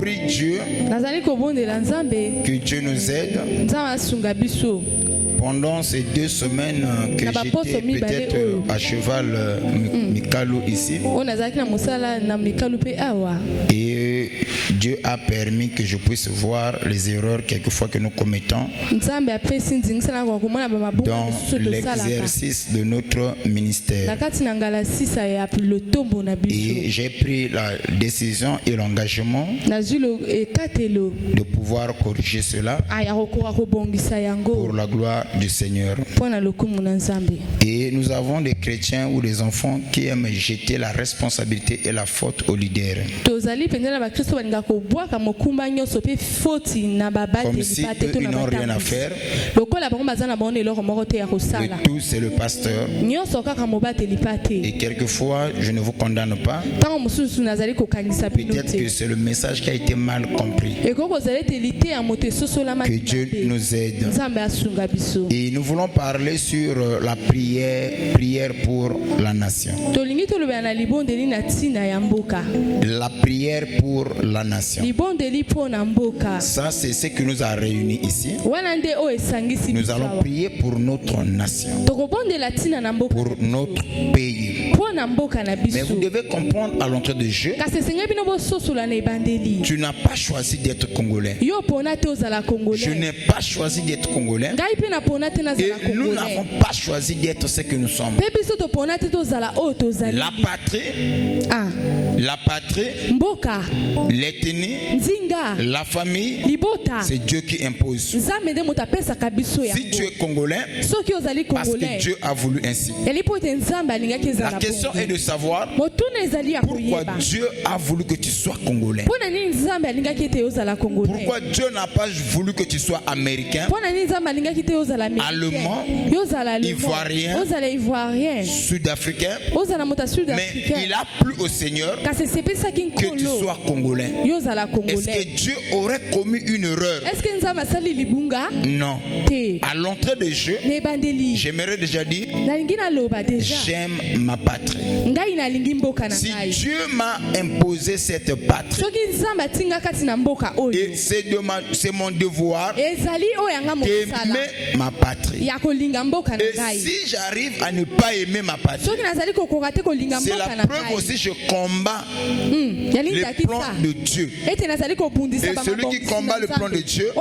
prie Dieu que Dieu nous aide. Pendant ces 2 semaines que j'étais peut-être à cheval Mikalo ici, et Dieu a permis que je puisse voir les erreurs quelquefois que nous commettons dans l'exercice de notre ministère. Et j'ai pris la décision et l'engagement de pouvoir corriger cela pour la gloire du Seigneur. Et nous avons des chrétiens ou des enfants qui aiment jeter la responsabilité et la faute aux leaders. Comme si ils n'ont rien à faire. Le tout c'est le pasteur. Et quelquefois je ne vous condamne pas. Peut-être que c'est le message qui a été mal compris. Que Dieu nous aide. Et nous voulons parler sur la prière pour la nation. La prière pour la nation. Ça, c'est ce qui nous a réunis ici. Nous allons prier pour notre nation, pour notre pays. Mais vous devez comprendre à l'entrée de jeu, tu n'as pas choisi d'être congolais. Je n'ai pas choisi d'être congolais. Et nous n'avons pas choisi d'être ce que nous sommes. La patrie, l'ethnie, la famille, c'est Dieu qui impose. Si tu es congolais, parce que Dieu a voulu ainsi. La question est de savoir pourquoi Dieu a voulu que tu sois congolais. Pourquoi Dieu n'a pas voulu que tu sois américain, allemand, ivoirien, sud-africain, mais il a plu au Seigneur que tu sois congolais. Est-ce que Dieu aurait commis une erreur? Non. À l'entrée de jeu, j'aimerais déjà dire, j'aime ma patrie. Si Dieu m'a imposé cette patrie, et c'est mon devoir d'aimer ma patrie. Et si j'arrive à ne pas aimer ma patrie, c'est la preuve aussi je combats le plan de Dieu. Et celui qui combat le plan de Dieu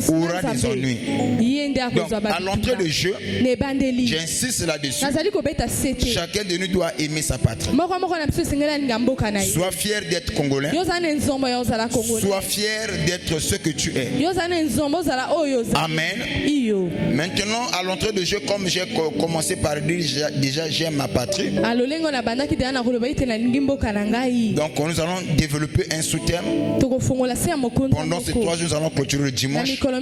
aura des ennuis. Donc à l'entrée de jeu, j'insiste là-dessus, chacun de nous doit aimer sa patrie. Sois fier d'être congolais. Sois fier d'être ce que tu es. Amen. Maintenant, à l'entrée de jeu, comme j'ai commencé par dire, déjà j'aime ma patrie. Donc nous allons développer un sous-thème. Pendant ces 3 jours, nous allons clôturer le dimanche. Pourquoi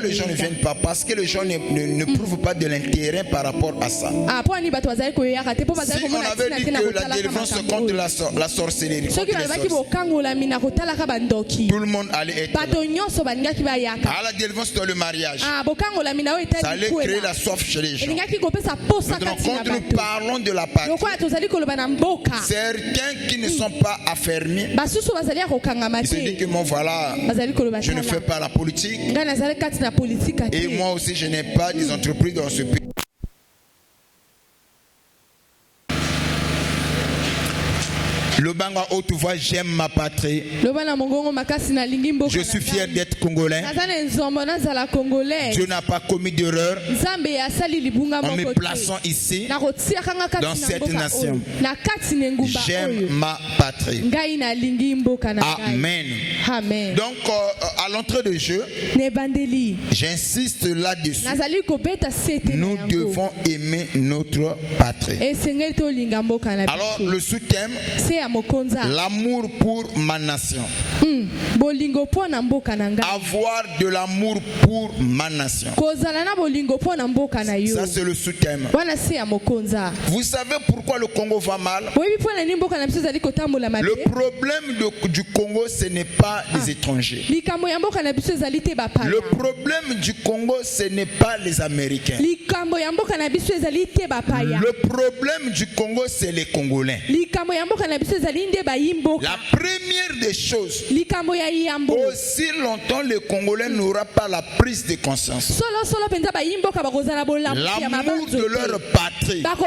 les gens ne viennent pas? Parce que les gens ne prouvent pas de l'intérêt par rapport à ça. Si on avait dit que la délivrance contre la sorcellerie, tout le monde allait être là. À la délivrance dans le mariage, ça allait créer la soif chez les gens. Maintenant, quand nous parlons de la patrie, certains qui ne sont pas affermis, ils se disent que moi voilà, je ne fais pas la politique, et moi aussi je n'ai pas des entreprises dans ce pays. Le banga où tu vois, j'aime ma patrie. Je suis fier d'être congolais. Dieu n'a pas commis d'erreur en me plaçant ici dans cette nation. J'aime ma patrie. Amen. Donc à l'entrée de jeu, j'insiste là-dessus. Nous devons aimer notre patrie. Alors le sous-thème, l'amour pour ma nation. Avoir de l'amour pour ma nation. Ça c'est le sous-thème. Vous savez pourquoi le Congo va mal? Le problème du Congo, ce n'est pas les étrangers. Le problème du Congo, ce n'est pas les Américains. Le problème du Congo, c'est les Congolais. La première des choses, aussi longtemps le Congolais n'aura pas la prise de conscience, l'amour de leur patrie, peu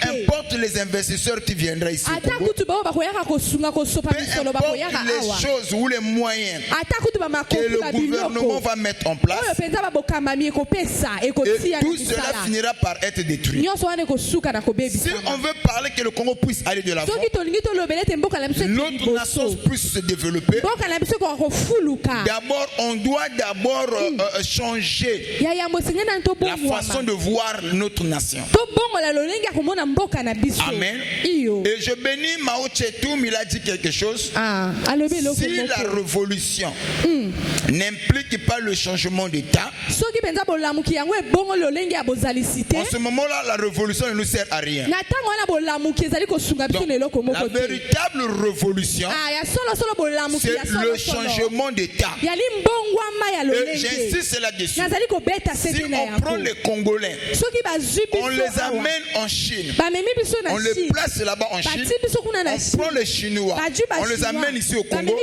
importe les investisseurs qui viendraient ici au Congo, peu importe les choses ou les moyens que le gouvernement va mettre en place, et tout cela finira par être détruit. Si on veut parler que le Congo puisse aller de l'avant, notre nation puisse se développer, d'abord on doit changer la façon de voir notre nation. Amen. Et je bénis Mao Tse-tung, il a dit quelque chose. Si la révolution n'implique pas le changement d'état, en ce moment-là, la révolution ne nous sert à rien. Donc, la véritable révolution, c'est le changement d'état. Et j'insiste là-dessus. Si on prend les Congolais, on les amène en Chine, on les place là-bas en Chine, on prend les Chinois, on les amène ici au Congo,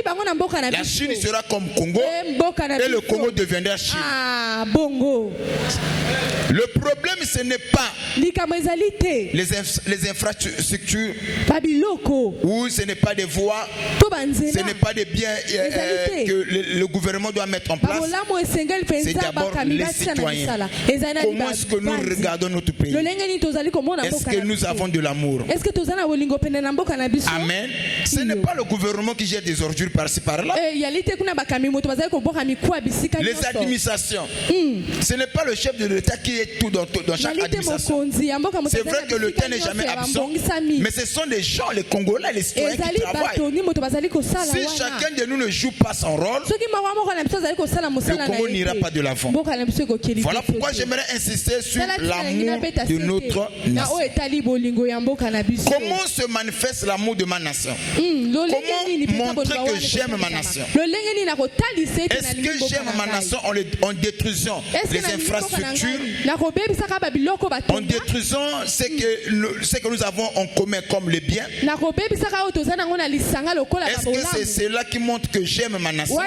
la Chine sera comme Congo et le Congo deviendra Chine. Le problème, ce n'est pas les infrastructures, ou ce n'est pas des voies, ce n'est pas des biens que le gouvernement doit mettre en place. C'est d'abord les citoyens. Comment est-ce que nous regardons notre pays? Est-ce que nous avons de l'amour? Amen. Ce n'est pas le gouvernement qui jette des ordures par-ci par-là. Les administrations. Ce n'est pas le chef de l'État qui est tout dans chaque administration. C'est vrai que l'État n'est jamais absent, mais ce sont les gens, les Congolais, les citoyens qui travaillent. Si chacun de nous ne joue pas son rôle, le Congo n'ira pas de l'avant. Voilà pourquoi j'aimerais insister sur l'amour de notre nation. Comment se manifeste l'amour de ma nation? Comment montrer que j'aime ma nation? Est-ce que j'aime ma nation en détruisant les infrastructures, en détruisant ce que nous avons en commun comme les biens? Est-ce que c'est cela qui montre que j'aime ma nation?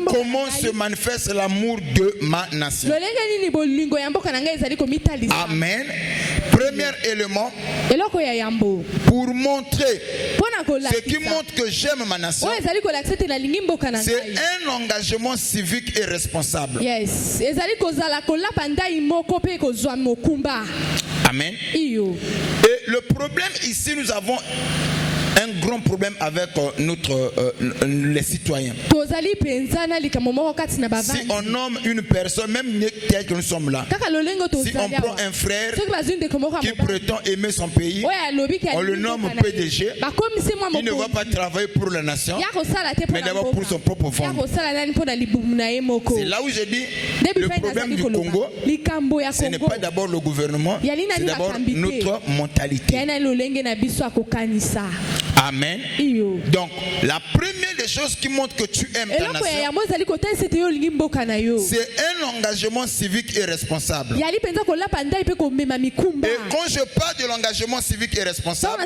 Comment se manifeste l'amour de ma nation? Amen. Premier élément, pour montrer ce qui montre que j'aime ma nation, c'est un engagement civique et responsable. Amen. Et le problème ici, nous avons un grand problème avec les citoyens. Si on nomme une personne, même tel que nous sommes là, si on prend un frère qui prétend aimer son pays, on le nomme PDG, il ne va pas travailler pour la nation, mais d'abord pour son propre ventre. C'est là où je dis, le problème du Congo, ce n'est pas d'abord le gouvernement, c'est d'abord notre mentalité. Amen. Donc, la première des choses qui montre que tu aimes ta nation, c'est un engagement civique et responsable. Et quand je parle de l'engagement civique et responsable,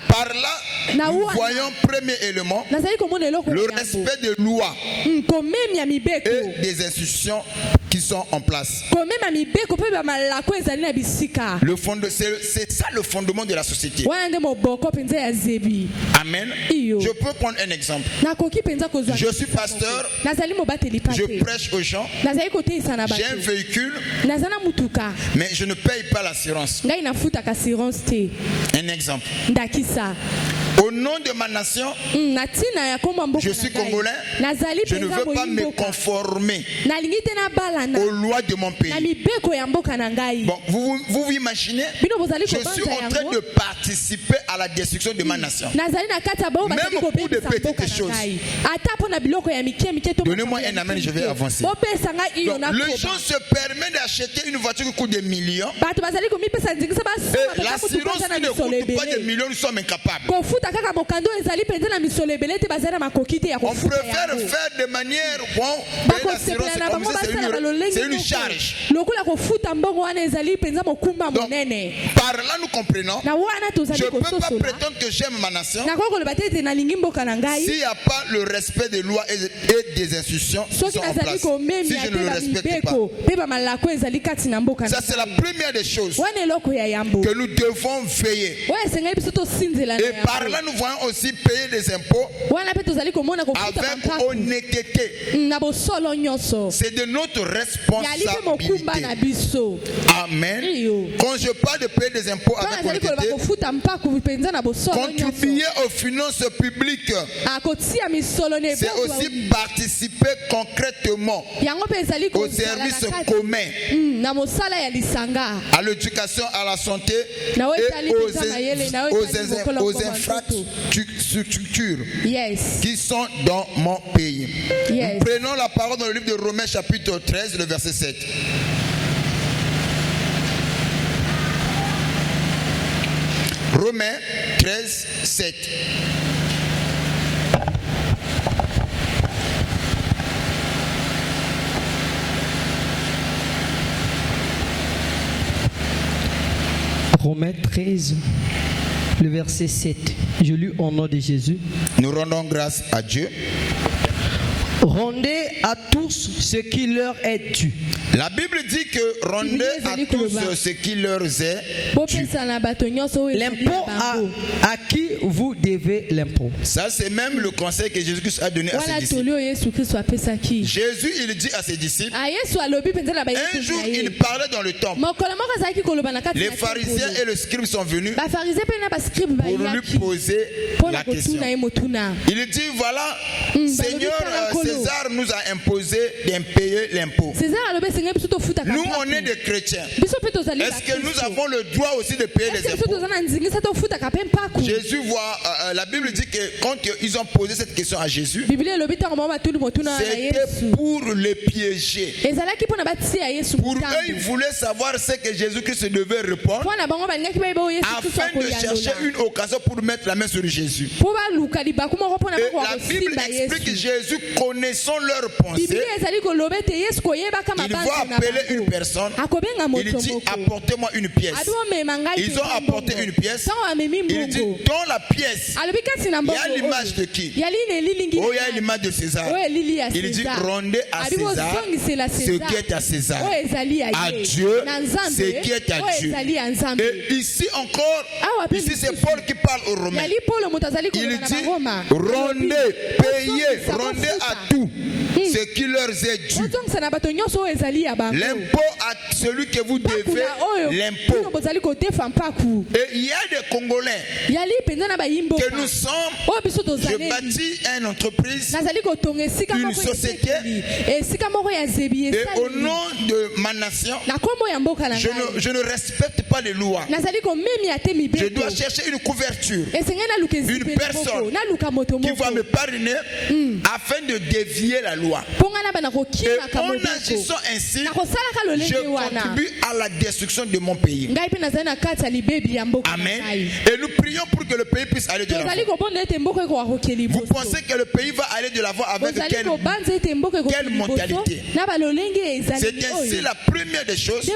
par là, nous voyons premier élément, le respect des lois et des institutions qui sont en place. C'est ça le fondement de la société. Amen. Je peux prendre un exemple. Je suis pasteur, je prêche aux gens, j'ai un véhicule, mais je ne paye pas l'assurance. Un exemple. Au nom de ma nation, je suis congolais, je ne veux pas me conformer aux lois de mon pays. Bon, vous imaginez, je suis en train de participer à la destruction de ma nation. Même pour de petites choses. Donnez-moi un amen, je vais avancer. Donc, les gens se permettent d'acheter une voiture qui coûte des millions. Et l'assurance qui ne coûte pas des millions, nous sommes incapables. On préfère faire de manière c'est une charge. Donc, par là nous comprenons. Je ne peux pas prétendre que j'aime ma nation s'il n'y a pas le respect des lois et des institutions qui sont en place. Si je ne le respecte pas. Ça c'est la première des choses que nous devons veiller. Et par là nous voyons aussi payer des impôts avec honnêteté. C'est de notre responsabilité. Amen. Quand je parle de payer des impôts avec honnêteté, contribuer aux finances publiques, c'est aussi participer concrètement aux services communs, à l'éducation, à la santé et aux infrastructures qui sont dans mon pays. Prenons la parole dans le livre de Romains chapitre 13, le verset 7. Romains 13, 7. Romains 13, le verset 7. Je lis au nom de Jésus. Nous rendons grâce à Dieu. Rendez à tous ce qui leur est dû. La Bible dit que rendez à tous ce qui leur est dû. L'impôt à qui vous devez l'impôt. Ça c'est même le conseil que Jésus-Christ a donné à ses disciples. Jésus il dit à ses disciples, un jour il parlait dans le temple. Les pharisiens et les scribes sont venus pour lui poser la question. Il dit voilà, Seigneur, César nous a imposé d'impayer l'impôt. Nous on est des chrétiens. Est-ce que nous avons le droit aussi de payer les impôts? Jésus voit, la Bible dit que quand ils ont posé cette question à Jésus, c'était pour le piéger. Pour eux, ils voulaient savoir ce que Jésus-Christ devait répondre afin de chercher une occasion pour mettre la main sur Jésus. Et la Bible explique que Jésus, connaissant leurs pensées, il va appeler une personne. Il dit apportez-moi une pièce. Ils ont apporté une pièce. Il dit dans la pièce il y a l'image de qui? Oh, il y a l'image de César. Il dit rendez à César ce qui est à César, à Dieu ce qui est à Dieu. Et ici encore, ici c'est Paul qui parle aux Romains. Il dit rendez, payez, rendez à tout ce qui leur est dû. L'impôt à celui que vous devez, l'impôt. Et il y a des Congolais que nous sommes, je bâtis une entreprise, une société, et au nom de ma nation, je ne respecte pas les lois. Je dois chercher une couverture, une personne qui va me pardonner afin de dévier la loi. Et en agissant ainsi, je contribue à la destruction de mon pays. Amen. Et nous prions pour que le pays puisse aller de l'avant. Vous pensez que le pays va aller de l'avant avec quelle mentalité? C'est ainsi la première des choses.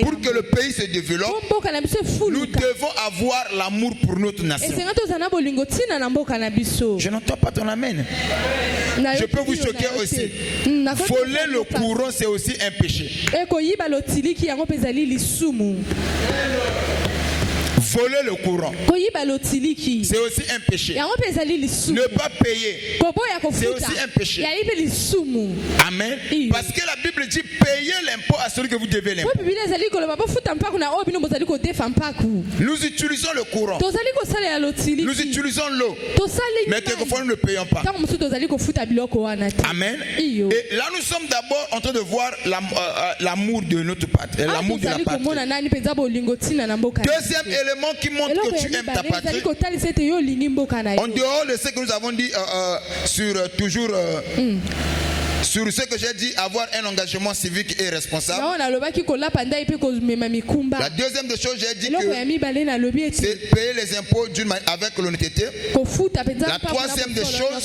Pour que le pays se développe, nous devons avoir l'amour pour notre nation. Je n'entends pas ton amen. Je peux vous choquer aussi. Voler le courant, c'est aussi un péché. Voler le courant, c'est aussi un péché. Ne pas payer, c'est aussi un péché. Amen. Parce que la Bible dit payer l'impôt à celui que vous devez l'impôt. Nous utilisons le courant, nous utilisons l'eau, mais quelquefois nous ne le payons pas. Amen. Et là nous sommes d'abord en train de voir l'amour de notre patrie, l'amour de la patrie. Deuxième élément qui montre que tu aimes ta patrie, en dehors de ce que nous avons dit sur toujours Sur ce que j'ai dit, avoir un engagement civique et responsable. La deuxième des choses, j'ai dit que c'est payer les impôts avec l'honnêteté. La troisième des choses,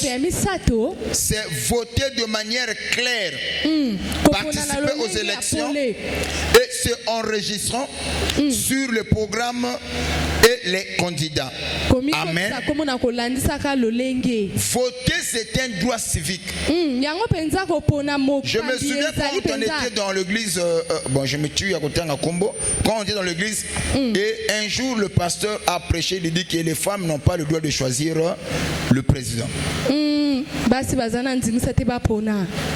c'est voter de manière claire, participer aux élections et se enregistrant sur le programme et les candidats. Amen. Voter, c'est un droit civique. Je me souviens quand on était dans l'église, je me tue à côté de Combo, quand on était dans l'église, et un jour le pasteur a prêché, il dit que les femmes n'ont pas le droit de choisir le président.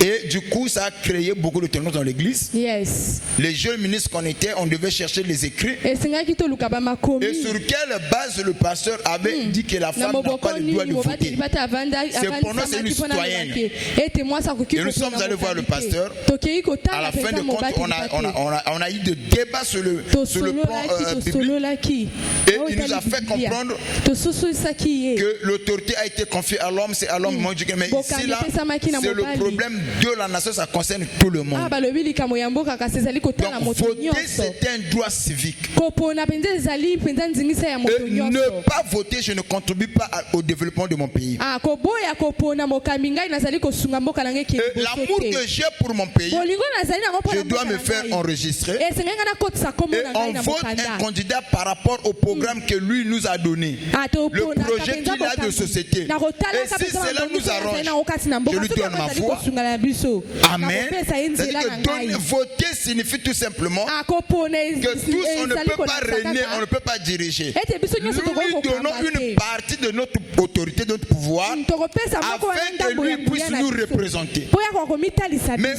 Et du coup, ça a créé beaucoup de tensions dans l'église. Yes. Les jeunes ministres qu'on était, on devait chercher les écrits. Et sur quelle base le pasteur avait dit que la femme n'a pas le droit de voter. C'est pour nous, c'est une citoyenne. Et nous sommes allés voir le pasteur. À la fin de compte, on a eu des débats sur le plan biblique. Et il nous a fait comprendre que l'autorité a été confiée à l'homme, c'est à l'homme. Mais ici, là, c'est le problème de la nation, ça concerne tout le monde. Donc, voter, c'est un droit civique. Et ne pas voter, je ne contribue pas au développement de mon pays. L'amour que j'ai pour mon pays, je dois me faire enregistrer. Et on vote un candidat par rapport au programme que lui nous a donné, le projet qu'il a de société. Et si cela nous arrange, je lui donne ma foi. Amen. Voter signifie tout simplement que tous on ne peut pas régner, on ne peut pas diriger. Nous lui donnons une partie de notre autorité, de notre pouvoir, afin que lui puisse nous représenter. Mais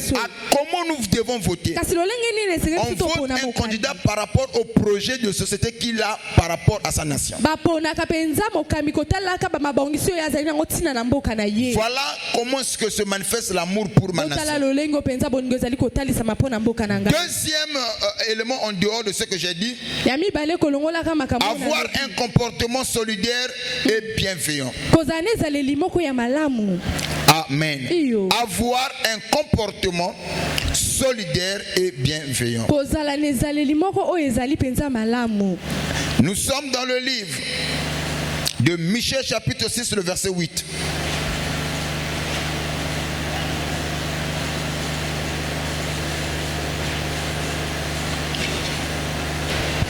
comment nous devons voter? On vote un candidat par rapport au projet de société qu'il a par rapport à sa nation. Voilà comment est-ce que se manifeste l'amour pour ma nation. Deuxième élément en dehors de ce que j'ai dit, avoir un comportement solidaire et bienveillant. Amen. Avoir un comportement solidaire et bienveillant. Nous sommes dans le livre de Michée chapitre 6, le verset 8.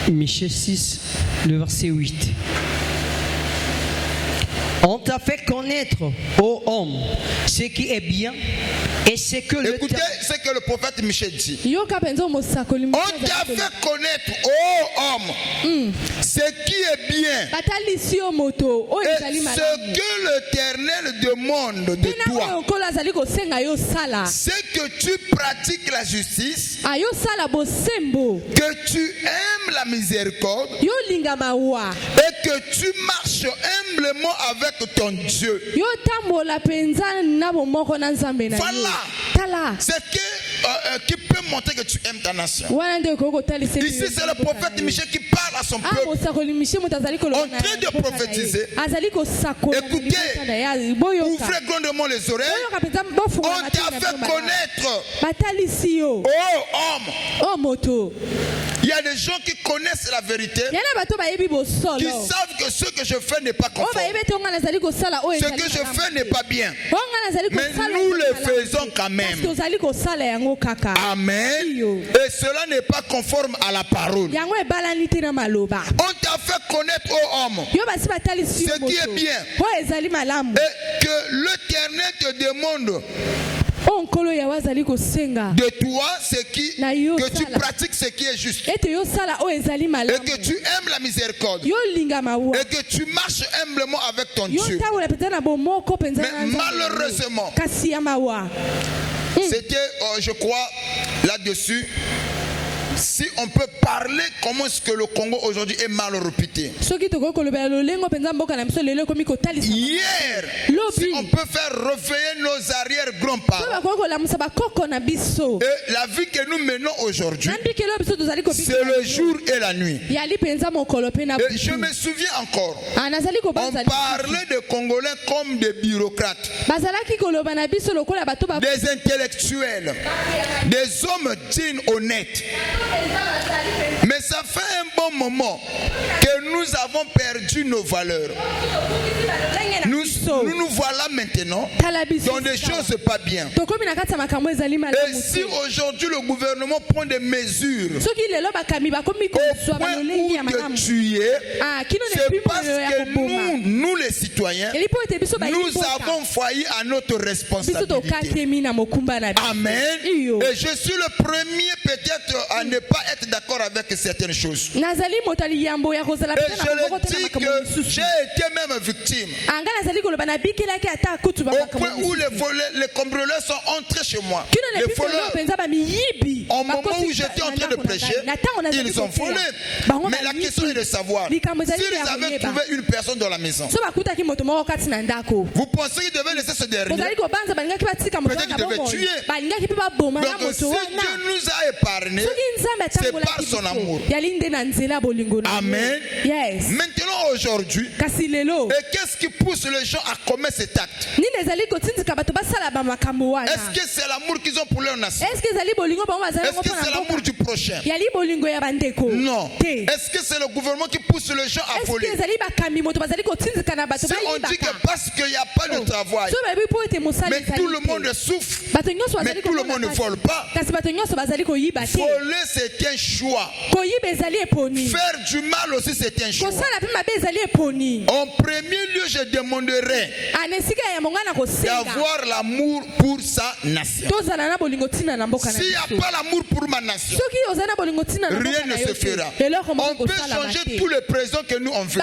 Michée 6, le verset 8. On t'a fait connaître, ô homme, ce qui est bien et ce que Écoutez ce que le prophète Michée dit. On t'a fait connaître, ô homme, ce qui est bien et ce que l'Éternel demande de toi. C'est que tu pratiques la justice, que tu aimes la miséricorde et que tu marches humblement avec ton Dieu. Voilà. C'est qui peut montrer que tu aimes ta nation. Ici, c'est le prophète Michée qui parle à son peuple en train de prophétiser. Écoutez, ouvrez grandement les oreilles. On t'a fait connaître, oh homme. Il y a des gens qui connaissent la vérité, qui savent que ce que je fais n'est pas conforme. Ce que je fais n'est pas bien. Mais nous le faisons quand même. Amen. Et cela n'est pas conforme à la parole. On t'a fait connaître, ô homme, ce qui est bien. Et que l'Éternel te demande de toi que tu pratiques ce qui est juste, et que tu aimes la miséricorde, et que tu marches humblement avec ton Dieu. Mais malheureusement, c'était, je crois, là-dessus, si on peut parler comment est-ce que le Congo aujourd'hui est mal réputé. Hier, si on peut faire réveiller nos arrière-grands-parents. Et la vie que nous menons aujourd'hui, c'est le jour et la nuit. Et je me souviens encore, on parlait des Congolais comme des bureaucrates, des intellectuels, des hommes dignes, honnêtes. Mais ça fait un bon moment que nous avons perdu nos valeurs. Nous nous voilà maintenant dans des choses pas bien. Et si aujourd'hui le gouvernement prend des mesures au point où de tuer, c'est parce que nous les citoyens, nous avons failli à notre responsabilité. Amen. Et je suis le premier peut-être à ne pas être d'accord avec certaines choses. Et je le dis que j'ai été même victime. Au point où les cambrioleurs sont entrés chez moi. Les voleurs, au moment où j'étais en train de prêcher, ils ont volé. Mais la question est de savoir s'ils avaient trouvé une personne dans la maison. Vous pensez qu'ils devaient laisser ce dernier? Peut-être qu'ils devaient tuer. Donc si Dieu nous a épargnés, c'est par son amour. Amen. Maintenant aujourd'hui, et qu'est-ce qui pousse les gens à commettre cet acte? Est-ce que c'est l'amour qu'ils ont pour leur nation? Est-ce que c'est l'amour du prochain? Non. Est-ce que c'est le gouvernement qui pousse les gens à voler? Si on dit que parce qu'il n'y a pas de travail, mais tout le monde souffre, mais tout le monde ne vole pas. Voler, c'est un choix. Faire du mal aussi, c'est un choix. En premier lieu, je demanderais d'avoir l'amour pour sa nation. S'il n'y a pas l'amour pour ma nation, rien ne se fera. On peut changer tous les présents que nous on veut.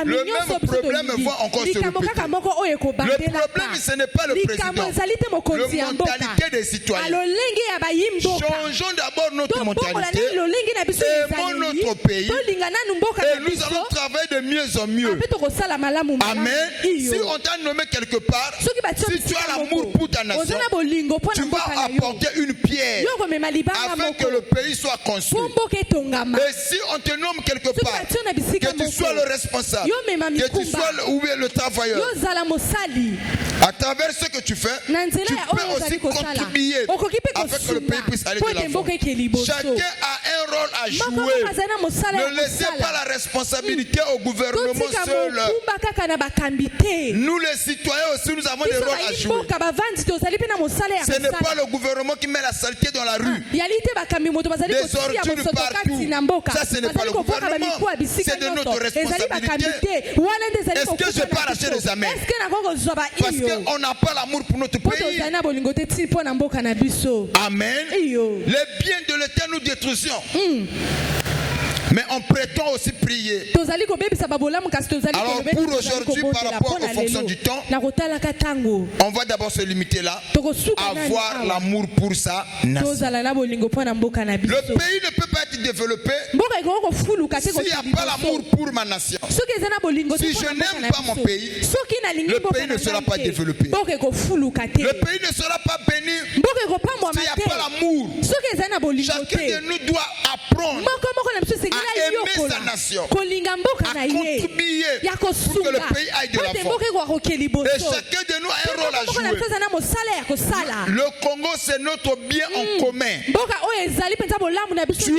Le même problème va encore se répéter. Le problème, ce n'est pas le président. La mentalité des citoyens. Changeons d'abord notre mentalité. Aimons notre pays. Et nous allons travailler de mieux en mieux. Amen. Si on t'a nommé quelque part, si tu as l'amour pour ta nation, tu vas apporter une pierre afin que le pays soit construit. Et si on te nomme quelque part, que tu sois le responsable, que tu sois le travailleur, à travers ce que tu fais, tu peux aussi contribuer afin que le pays puisse aller de l'avant. Chacun a un rôle à jouer. Ne laissez pas la responsabilité au gouvernement seul. Nous les citoyens aussi, nous avons des rôles à jouer. Ce n'est pas le gouvernement qui met la saleté dans la rue. Des ordures partout. Ça, ce n'est pas le gouvernement. C'est de notre responsabilité. Est-ce que je peux arracher les amens? Parce qu'on n'a pas l'amour pour notre pays. Amen. Les biens de l'État nous détruisons. Mais on prétend aussi prier. Alors pour aujourd'hui, par rapport aux fonctions du temps, on va d'abord se limiter là, avoir l'amour pour sa nation. Le pays ne peut pas être développé s'il n'y a pas l'amour pour ma nation. Si je n'aime pas mon pays, le pays ne sera pas développé. Le pays ne sera pas béni s'il n'y a pas l'amour. Chacun de nous doit apprendre à aimer sa nation, à contribuer pour que le pays aille de l'avant. Et chacun de nous a un rôle à jouer. Le Congo, c'est notre bien en commun. Tu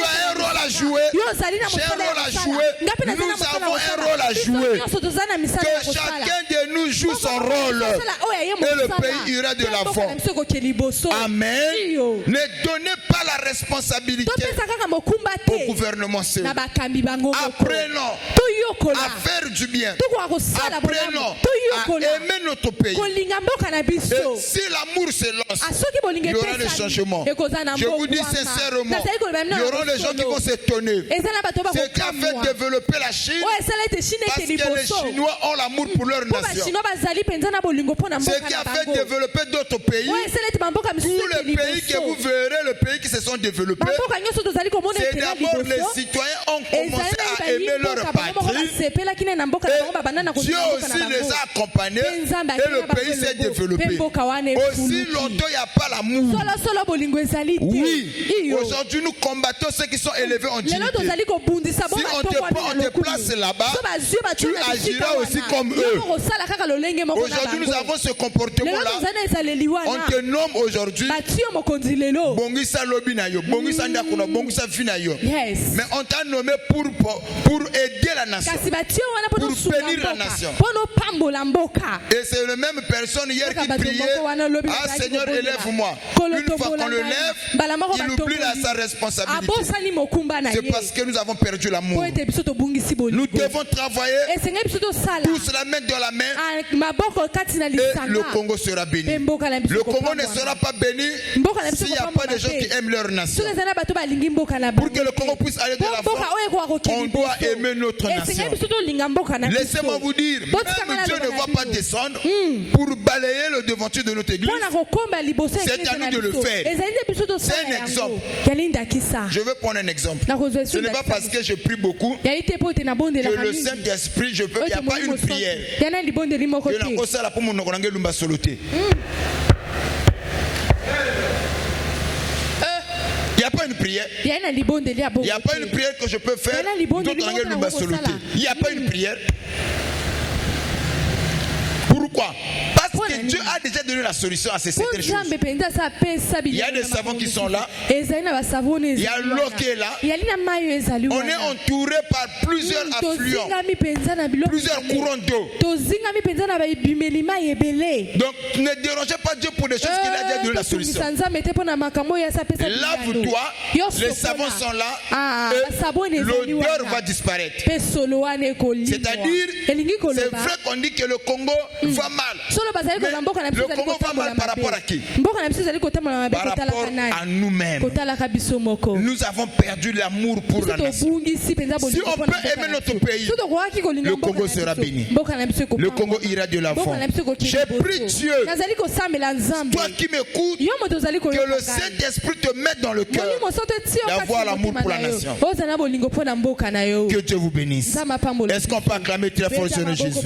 as un rôle à jouer, j'ai un rôle à jouer, nous avons un rôle à jouer. Que chacun de nous joue son rôle et le pays ira de l'avant. Amen. Ne donnez pas la responsabilité au gouvernement seul. Apprenons à faire du bien. Apprenons à aimer notre pays. Et si l'amour se lance, il y aura des changements. Je vous dis sincèrement, il y aura des gens qui vont s'étonner. Ce qui a fait développer la Chine, parce que les Chinois ont l'amour pour leur nation. Ce qui a fait développer d'autres pays, tous les pays que vous verrez, les pays qui se sont développés, c'est d'abord les citoyens ont commencé à aimer leur patrie. Et Dieu aussi les a accompagnés et le pays s'est développé. Aussi longtemps il n'y a pas l'amour. Oui, aujourd'hui nous combattons ceux qui sont élevés en dignité. Si on te place là-bas, tu agiras aussi comme eux. Aujourd'hui nous avons ce comportement-là. On te nomme aujourd'hui Bongisa Lobinayo, Bongisa Ndakuno, Bongisa Finayo. Mais on t'a nommé pour aider la nation, pour bénir la nation. Et c'est la même personne hier qui priait, ah Seigneur élève-moi. Une fois qu'on le lève, il oublie sa responsabilité. C'est parce que nous avons perdu l'amour. Nous devons travailler tous la main dans la main et le Congo sera béni. Le Congo ne sera pas béni s'il n'y a pas de gens qui aiment leur nation. Pour que le Congo puisse aller de l'avant, on doit aimer notre nation. Laissez-moi vous dire, même Dieu ne va pas descendre pour balayer le devanture de notre église. C'est à nous de le faire. C'est un exemple. Je veux prendre un exemple. Ce n'est pas parce que je prie beaucoup que le Saint-Esprit, il n'y a pas une prière. Il n'y a pas une prière. Il n'y a pas une prière que je peux faire. Il n'y a pas une prière. Pourquoi? Parce que Dieu a déjà donné la solution à certaines choses. Il y a des savants qui sont là. Il y a l'eau qui est là. On est entouré par plusieurs affluents, plusieurs courants d'eau. Donc ne dérangez pas Dieu pour des choses qu'il a déjà donné la solution. Lave-toi, les savons sont là et l'odeur va disparaître. C'est-à-dire, c'est vrai qu'on dit que le Congo va mal. Mais le Congo va mal par rapport à qui? Par rapport à nous-mêmes. Nous avons perdu l'amour pour la nation. Si on peut aimer notre pays, le Congo sera béni. Le Congo ira de l'avant. J'ai pris Dieu, toi qui m'écoutes, que le Saint-Esprit te mette dans le cœur d'avoir l'amour pour la nation. Que Dieu vous bénisse. Est-ce qu'on peut acclamer très fort sur Jésus?